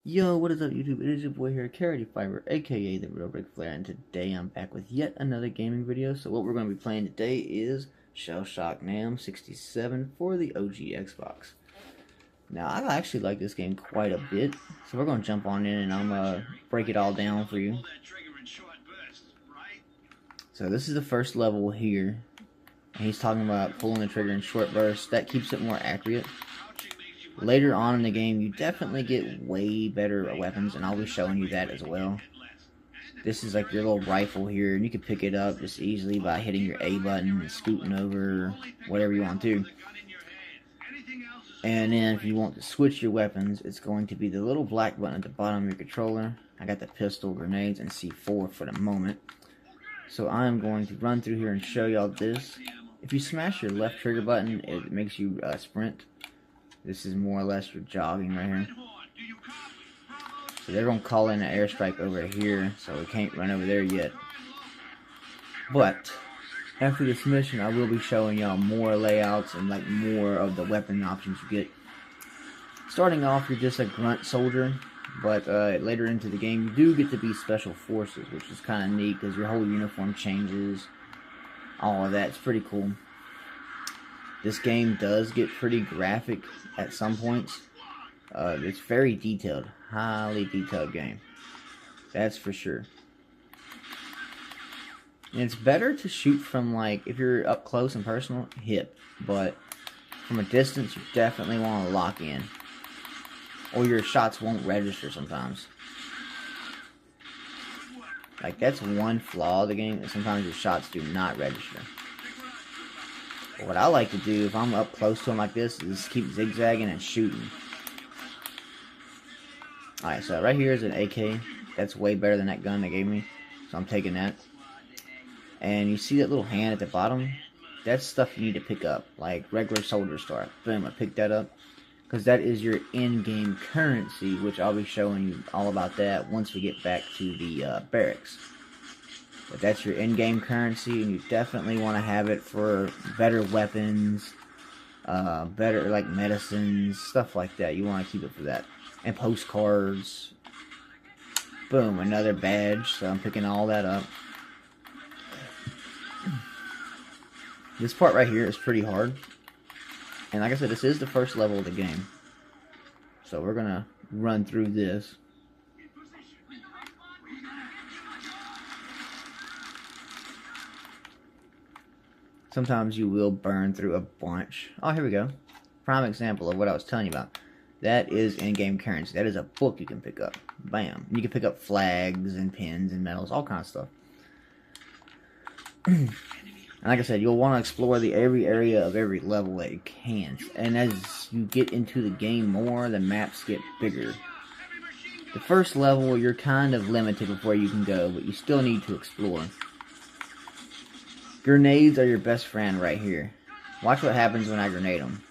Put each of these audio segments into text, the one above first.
Yo, what is up YouTube? It is your boy here, Carrot Fiber, aka the Real Ric Flair, and today I'm back with yet another gaming video. So what we're going to be playing today is Shellshock NAM 67 for the OG Xbox. Now, I actually like this game quite a bit, so we're going to jump on in and I'm going to break it all down for you. So this is the first level here, and he's talking about pulling the trigger in short bursts. That keeps it more accurate. Later on in the game, you definitely get way better weapons, and I'll be showing you that as well. This is like your little rifle here, and you can pick it up just easily by hitting your A button and scooting over, whatever you want to. And then if you want to switch your weapons, it's going to be the little black button at the bottom of your controller. I got the pistol, grenades, and C4 for the moment. So I'm going to run through here and show y'all this. If you smash your left trigger button, it makes you sprint. This is more or less your jogging right here. So they're going to call in an airstrike over here, so we can't run over there yet. But after this mission, I will be showing y'all more layouts and like more of the weapon options you get. Starting off, you're just a grunt soldier, but later into the game, you do get to be special forces, which is kind of neat because your whole uniform changes. All of that's pretty cool. This game does get pretty graphic at some points. It's very detailed, highly detailed game. That's for sure. And it's better to shoot from, like, if you're up close and personal, hip. But from a distance, you definitely want to lock in. Or your shots won't register sometimes. Like, that's one flaw of the game, that sometimes your shots do not register. What I like to do, if I'm up close to him like this, is keep zigzagging and shooting. Alright, so right here is an AK. That's way better than that gun they gave me. So I'm taking that. And you see that little hand at the bottom? That's stuff you need to pick up. Like regular soldier star. Boom, I picked that up. Because that is your in-game currency, which I'll be showing you all about that once we get back to the barracks. But that's your in-game currency, and you definitely want to have it for better weapons, better like medicines, stuff like that. You want to keep it for that. And postcards. Boom, another badge, so I'm picking all that up. This part right here is pretty hard. And like I said, this is the first level of the game. So we're going to run through this. Sometimes you will burn through a bunch. Oh, here we go. Prime example of what I was telling you about. That is in-game currency. That is a book you can pick up. Bam. You can pick up flags and pins and medals, all kinds of stuff. And like I said, you'll want to explore every area of every level that you can. And as you get into the game more, the maps get bigger. The first level, you're kind of limited with where you can go, but you still need to explore. Grenades are your best friend right here. Watch what happens when I grenade them.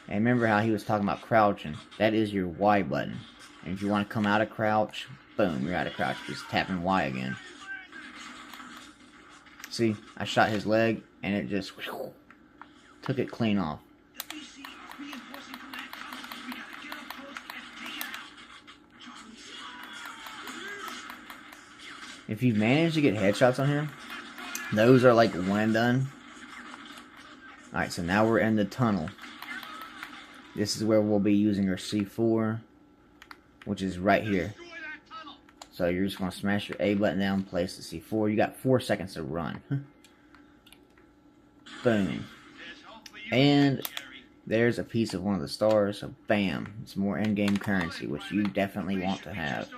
And remember how he was talking about crouching. That is your Y button. And if you want to come out of crouch, boom, you're out of crouch. Just tapping Y again. See, I shot his leg and it just took it clean off. If you've managed to get headshots on here, those are like one and done. Alright, so now we're in the tunnel. This is where we'll be using our C4, which is right here. So you're just going to smash your A button down, place the C4. You got 4 seconds to run. Boom. And there's a piece of one of the stars, so bam. It's more in-game currency, which you definitely want to have.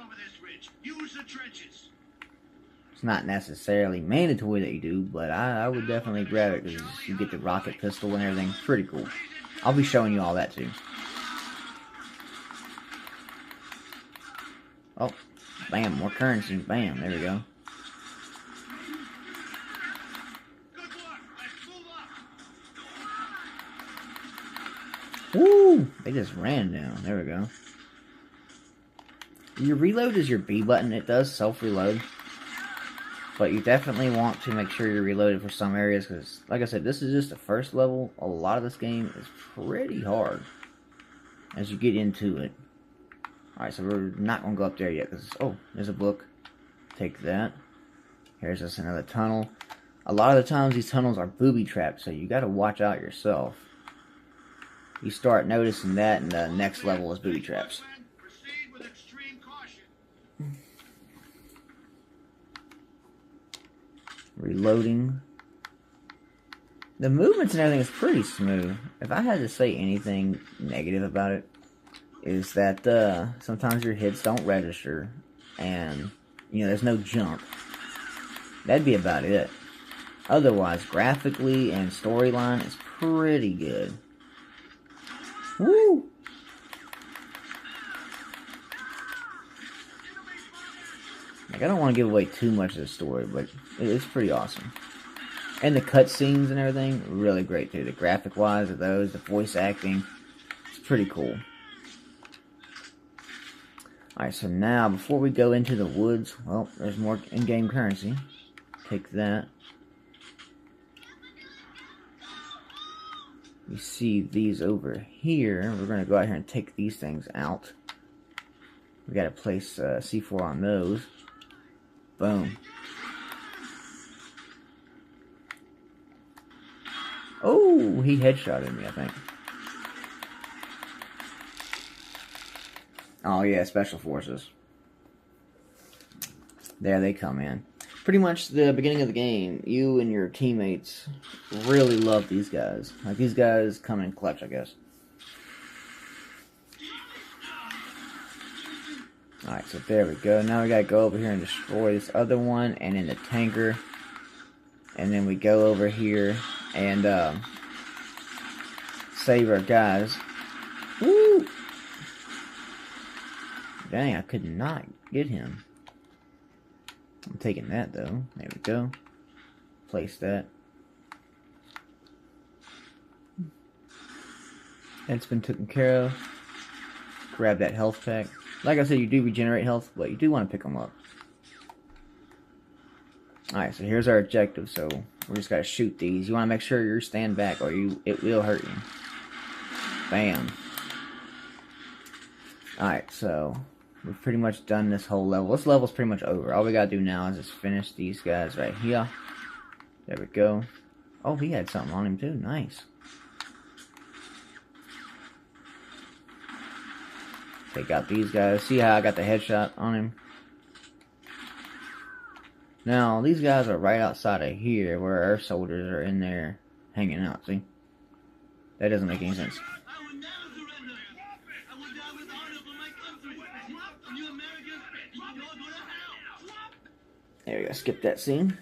It's not necessarily mandatory that you do, but I would definitely grab it because you get the rocket pistol and everything. Pretty cool. I'll be showing you all that too. Oh, bam, more currency. Bam, there we go. Woo! They just ran down. There we go. Your reload is your B button. It does self-reload. But you definitely want to make sure you're reloaded for some areas, because, like I said, this is just the first level. A lot of this game is pretty hard as you get into it. Alright, so we're not going to go up there yet, because, oh, there's a book. Take that. Here's just another tunnel. A lot of the times these tunnels are booby trapped, so you got to watch out yourself. You start noticing that, and the next level is booby traps. Reloading. The movements and everything is pretty smooth. If I had to say anything negative about it, is that sometimes your hits don't register, and there's no jump. That'd be about it. Otherwise, graphically and storyline is pretty good. Woo! Like, I don't want to give away too much of the story, but it's pretty awesome. And the cutscenes and everything, really great too. The graphic-wise of those, the voice acting, it's pretty cool. Alright, so now, before we go into the woods, well, there's more in-game currency. Take that. You see these over here. We're going to go out here and take these things out. We got to place C4 on those. Boom. Oh, he headshotted me, I think. Oh, yeah, Special Forces. There they come in. Pretty much the beginning of the game, you and your teammates really love these guys. Like, these guys come in clutch, I guess. Alright, so there we go. Now we gotta go over here and destroy this other one, and then the tanker. And then we go over here and save our guys. Woo! Dang, I could not get him. I'm taking that, though. There we go. Place that. It's been taken care of. Grab that health pack. Like I said, you do regenerate health, but you do want to pick them up. Alright, so here's our objective. So we just got to shoot these. You want to make sure you stand back, or it will hurt you. Bam. Alright, so we've pretty much done this whole level. This level's pretty much over. All we gotta do now is just finish these guys right here. There we go. Oh, he had something on him too. Nice. Take out these guys. See how I got the headshot on him? Now, these guys are right outside of here, where our soldiers are in there hanging out, see? That doesn't make any sense. There we go, skip that scene.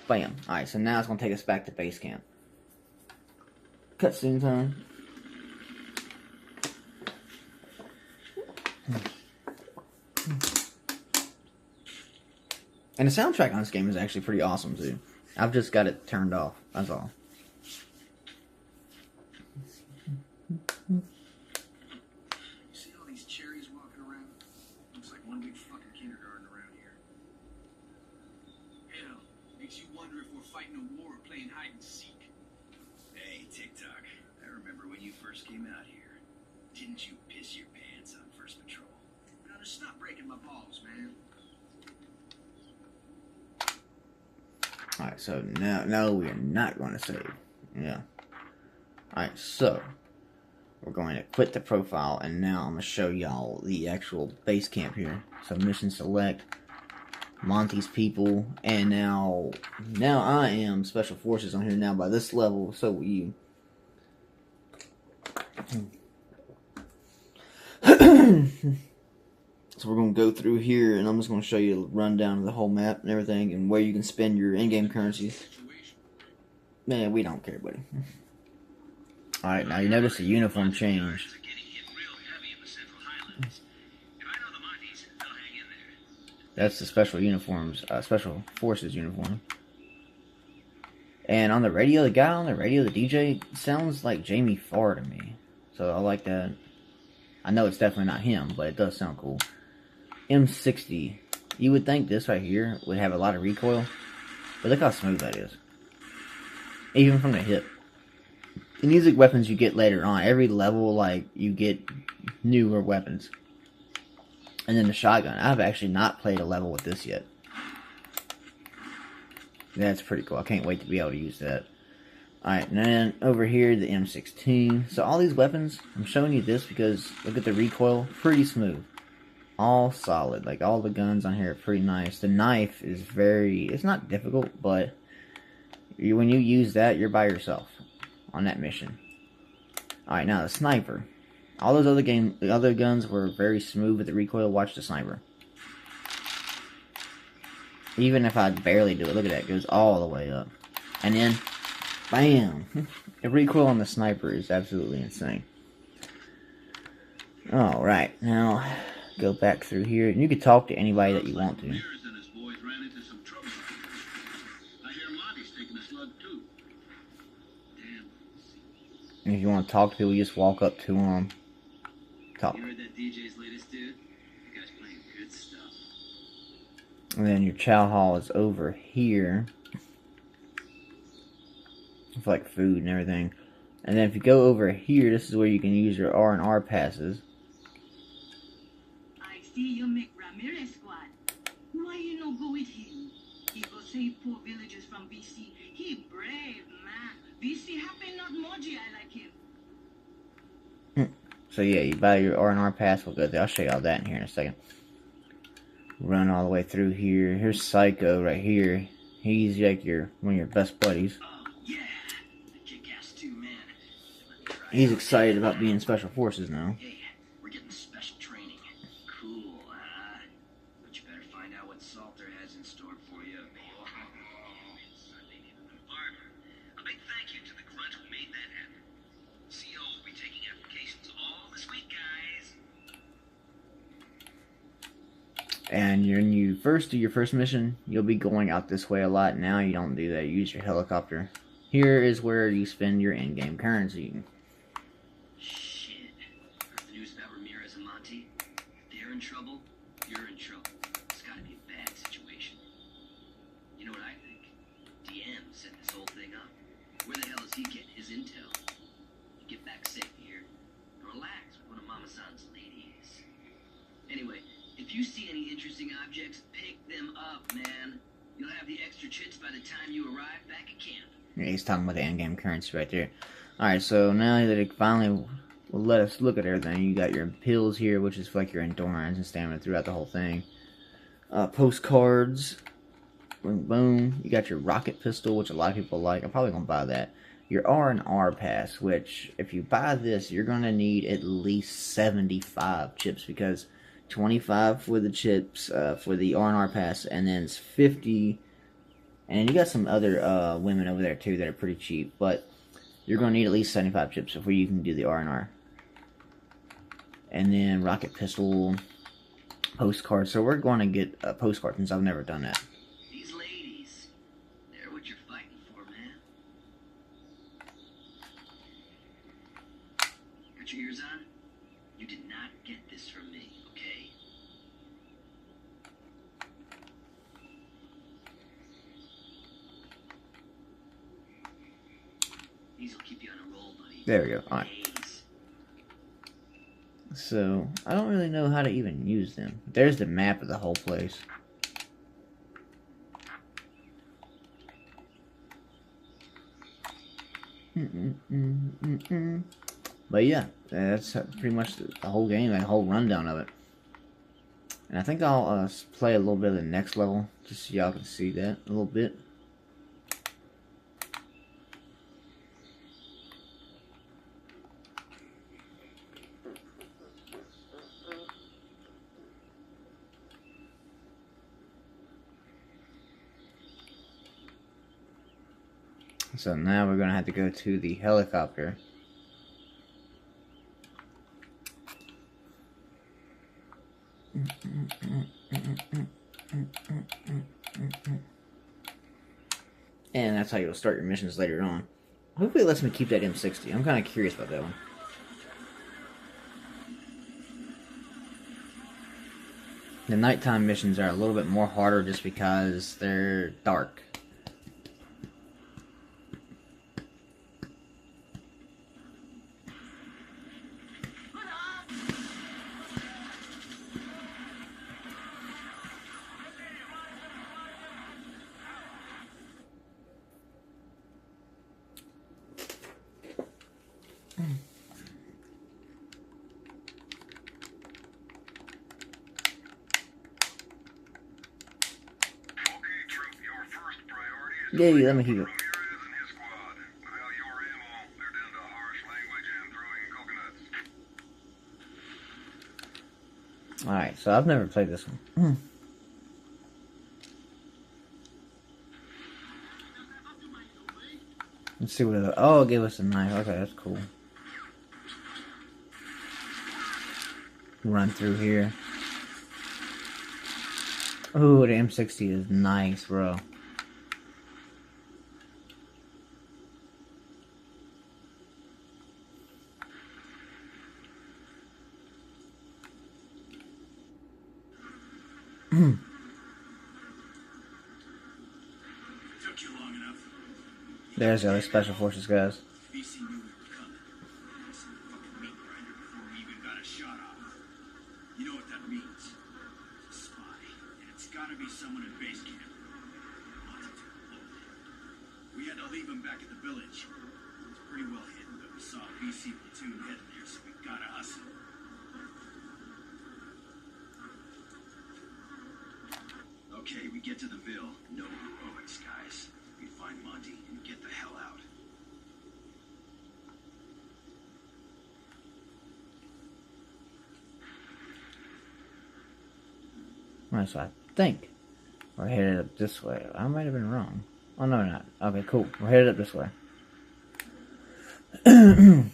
Bam. Alright, so now it's going to take us back to base camp. Cutscene time. And the soundtrack on this game is actually pretty awesome too. I've just got it turned off, that's all. See all these cherries walking around? Looks like one big fucking kindergarten around here. Hell, makes you wonder if we're fighting a war or playing hide and seek. Hey, TikTok, I remember when you first came out here. Didn't you piss your pants on first patrol? Now just stop breaking my balls, man. Alright, so no, we are not going to save. Yeah. Alright, so we're going to quit the profile, and now I'm going to show y'all the actual base camp here. So mission select, Monty's people, and now I am Special Forces on here now by this level, so will you. So we're going to go through here, and I'm just going to show you a rundown of the whole map and everything, and where you can spend your in-game currencies. Man, we don't care, buddy. Alright, now you notice the uniform change. That's the special uniforms, Special Forces uniform. And on the radio, the guy on the radio, the DJ, sounds like Jamie Farr to me. So I like that. I know it's definitely not him, but it does sound cool. M60 You would think this right here would have a lot of recoil, but look how smooth that is. Even from the hip. And these are weapons you get later on. Every level, like, you get newer weapons. And then the shotgun. I've actually not played a level with this yet. That's pretty cool. I can't wait to be able to use that. Alright, and then over here, the M16. So all these weapons, I'm showing you this because look at the recoil. Pretty smooth. All solid. Like, all the guns on here are pretty nice. The knife is it's not difficult, but when you use that, you're by yourself on that mission. Alright, now the sniper. All those other guns were very smooth with the recoil. Watch the sniper. Even if I barely do it, look at that. It goes all the way up. And then, bam! The recoil on the sniper is absolutely insane. Alright, now go back through here. And you can talk to anybody that you want to. And if you want to talk to people, you just walk up to them. Talk. You heard that DJ's latest dude? The guy's playing good stuff. And then your chow hall is over here. It's like food and everything. And then if you go over here, this is where you can use your R&R passes. I see you make Ramirez squad. Why you no go with him? He go save poor villagers from BC. He brave, man. BC happy not Moji, I like him. So yeah, you buy your R&R pass, we'll go there. I'll show you all that in here in a second. Run all the way through here. Here's Psycho right here. He's like one of your best buddies. Oh, yeah. The kick-ass too, man. He's excited about being in Special Forces now. Hey, we're getting special training. Cool, huh? But you better find out what Salter has in store for you. A big thank you to the grunt who made that happen. CO will be taking applications all this week, guys. And when you first do your first mission, you'll be going out this way a lot. Now you don't do that. You use your helicopter. Here is where you spend your in-game currency. Shit. Heard the news about Ramirez and Monty? If they're in trouble, you're in trouble. It's gotta be a bad situation. You know what I think? DM set this whole thing up. Where the hell is he getting his intel? You get back safe here. Relax with one of Mama San's ladies. Anyway, if you see any interesting objects, pick them up, man. You'll have the extra chits by the time you arrive back at camp. Yeah, he's talking about the in-game currency right there. Alright, so now that it finally will let us look at everything, you got your pills here, which is like your endurance and stamina throughout the whole thing. Postcards. Boom, boom. You got your rocket pistol, which a lot of people like. I'm probably going to buy that. Your R&R pass, which if you buy this, you're going to need at least 75 chips, because 25 for the chips for the R&R pass, and then it's 50. And you got some other women over there too that are pretty cheap, but you're going to need at least 75 chips before you can do the R&R. And then rocket pistol, postcard. So we're going to get a postcard since I've never done that. These ladies, they're what you're fighting for, man. Got your ears on? You did not get this from me, okay? These will keep you on a roll, buddy. There we go. Alright. So, I don't really know how to even use them. There's the map of the whole place. But yeah, that's pretty much the whole game, the whole rundown of it. And I think I'll play a little bit of the next level, just so y'all can see that a little bit. So now we're going to have to go to the helicopter. And that's how you'll start your missions later on. Hopefully it lets me keep that M60. I'm kind of curious about that one. The nighttime missions are a little bit more harder just because they're dark. Yeah, let me keep it. Alright, so I've never played this one. Let's see what it... Oh, it gave us a knife. Okay, that's cool. Run through here. Ooh, the M60 is nice, bro. Took you long enough. There's the other special forces guys. BC knew we were coming. Some fucking meat grinder before we even got a shot off. You know what that means? It's a spy, and it's gotta be someone in base camp. We had to leave him back at the village. It's pretty well hidden, but we saw a BC platoon heading there, so we gotta hustle. Okay, we get to the Ville. No heroics, guys. We find Monty and get the hell out. Alright, so I think we're headed up this way. I might have been wrong. Oh, no, we're not. Okay, cool. We're headed up this way. And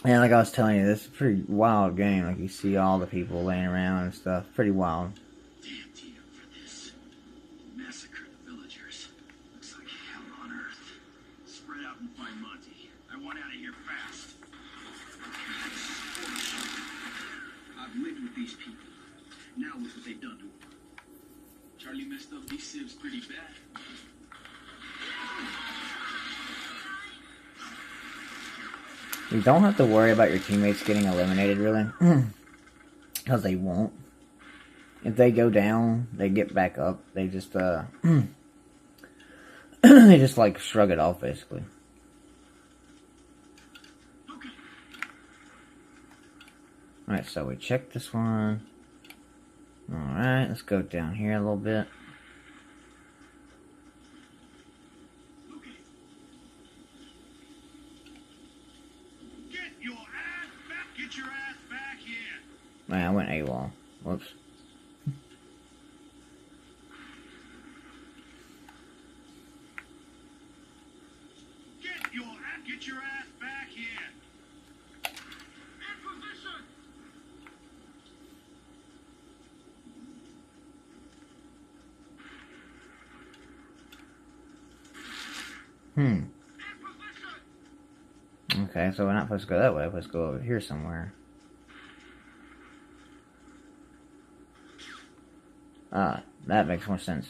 like I was telling you, this is a pretty wild game. Like, you see all the people laying around and stuff. Pretty wild. Damn teed up for this. Massacre the villagers. Looks like hell on earth. Spread out and find Monty. I want out of here fast. I've lived with these people. Now look what they've done to him. Charlie messed up these civs pretty bad. You don't have to worry about your teammates getting eliminated, really. Because they won't. If they go down, they get back up. They just, they just, like, shrug it off, basically. Okay. Alright, so we checked this one. Alright, let's go down here a little bit. Get your ass back here. Man, I went AWOL. Whoops. Get your ass back here. In position. Okay, so we're not supposed to go that way. We're supposed to go over here somewhere. Ah, that makes more sense.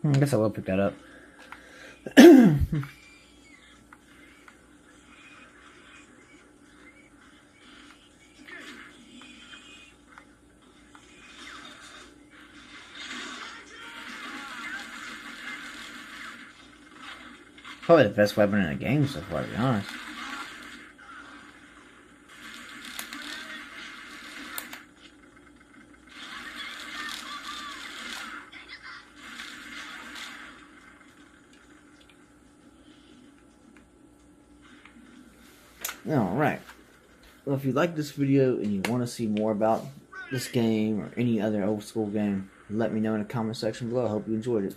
I guess I will pick that up. Probably the best weapon in the game so far, to be honest. Alright. Well, if you like this video and you want to see more about this game or any other old school game, let me know in the comment section below. I hope you enjoyed it.